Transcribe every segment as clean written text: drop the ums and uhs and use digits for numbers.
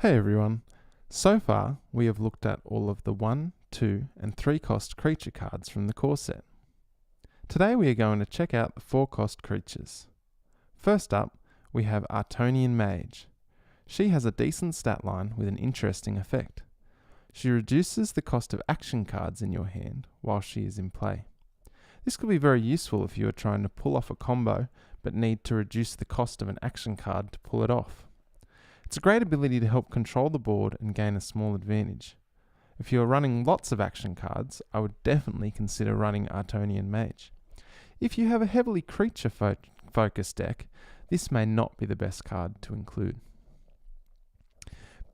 Hey everyone, so far we have looked at all of the 1, 2 and 3 cost creature cards from the core set. Today we are going to check out the 4 cost creatures. First up, we have Artonian Mage. She has a decent stat line with an interesting effect. She reduces the cost of action cards in your hand while she is in play. This could be very useful if you are trying to pull off a combo but need to reduce the cost of an action card to pull it off. It's a great ability to help control the board and gain a small advantage. If you are running lots of action cards, I would definitely consider running Artonian Mage. If you have a heavily creature focused deck, this may not be the best card to include.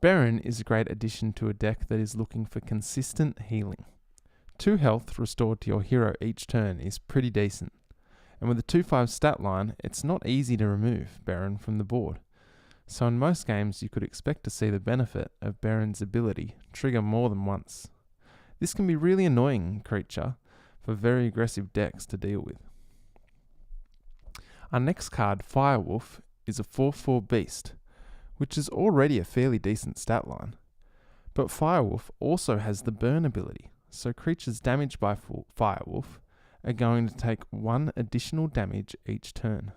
Baron is a great addition to a deck that is looking for consistent healing. 2 health restored to your hero each turn is pretty decent, and with a 2/5 stat line, it's not easy to remove Baron from the board. So in most games you could expect to see the benefit of Baron's ability trigger more than once. This can be really annoying creature for very aggressive decks to deal with. Our next card, Firewolf, is a 4/4 beast, which is already a fairly decent stat line. But Firewolf also has the burn ability, so creatures damaged by Firewolf are going to take 1 additional damage each turn.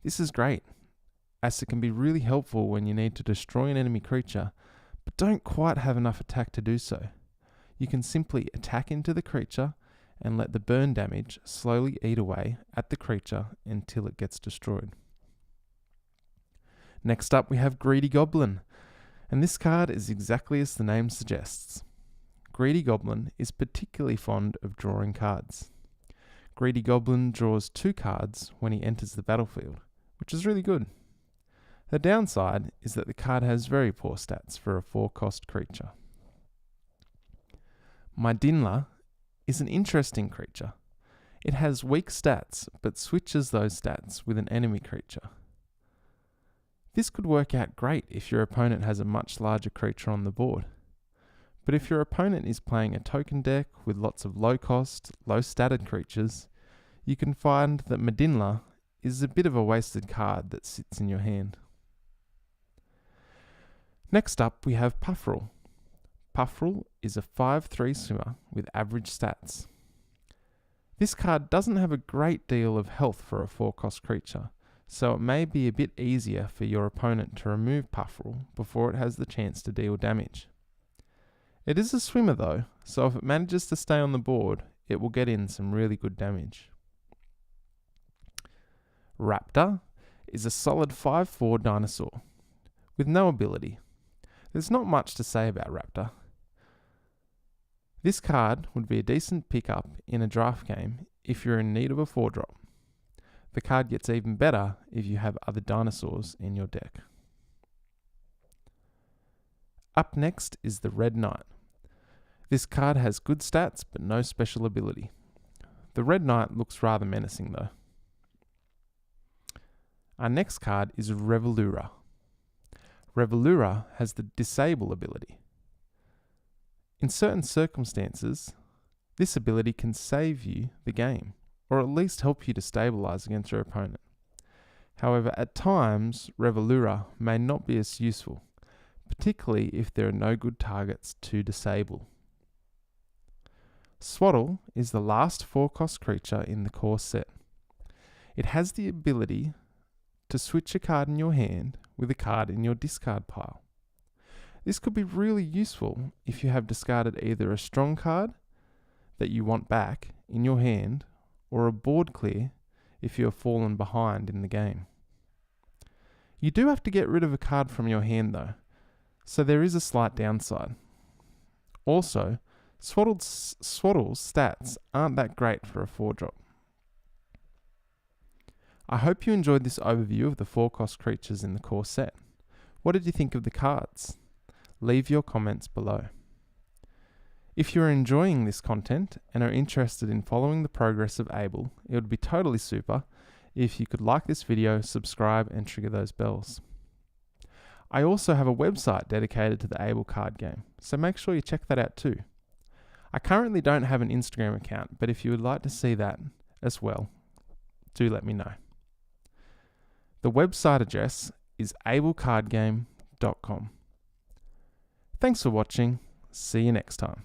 This is great, as it can be really helpful when you need to destroy an enemy creature, but don't quite have enough attack to do so. You can simply attack into the creature and let the burn damage slowly eat away at the creature until it gets destroyed. Next up we have Greedy Goblin, and this card is exactly as the name suggests. Greedy Goblin is particularly fond of drawing cards. Greedy Goblin draws 2 cards when he enters the battlefield, which is really good. The downside is that the card has very poor stats for a 4-cost creature. Mydinla is an interesting creature. It has weak stats, but switches those stats with an enemy creature. This could work out great if your opponent has a much larger creature on the board. But if your opponent is playing a token deck with lots of low-cost, low-statted creatures, you can find that Mydinla is a bit of a wasted card that sits in your hand. Next up, we have Puffrel. Puffrel is a 5/3 swimmer with average stats. This card doesn't have a great deal of health for a 4-cost creature, so it may be a bit easier for your opponent to remove Puffrel before it has the chance to deal damage. It is a swimmer though, so if it manages to stay on the board, it will get in some really good damage. Raptor is a solid 5/4 dinosaur with no ability. There's not much to say about Raptor. This card would be a decent pickup in a draft game if you're in need of a 4-drop. The card gets even better if you have other dinosaurs in your deck. Up next is the Red Knight. This card has good stats but no special ability. The Red Knight looks rather menacing though. Our next card is Revolura. Revolura has the Disable ability. In certain circumstances, this ability can save you the game, or at least help you to stabilize against your opponent. However, at times, Revolura may not be as useful, particularly if there are no good targets to disable. Swaddle is the last 4-cost creature in the core set. It has the ability to switch a card in your hand with a card in your discard pile. This could be really useful if you have discarded either a strong card that you want back in your hand or a board clear if you have fallen behind in the game. You do have to get rid of a card from your hand though, so there is a slight downside. Also, Swaddle's stats aren't that great for a 4-drop. I hope you enjoyed this overview of the 4-cost creatures in the core set. What did you think of the cards? Leave your comments below. If you're enjoying this content and are interested in following the progress of Able, it would be totally super if you could like this video, subscribe and trigger those bells. I also have a website dedicated to the Able card game, so make sure you check that out too. I currently don't have an Instagram account, but if you would like to see that as well, do let me know. The website address is ablecardgame.com. Thanks for watching. See you next time.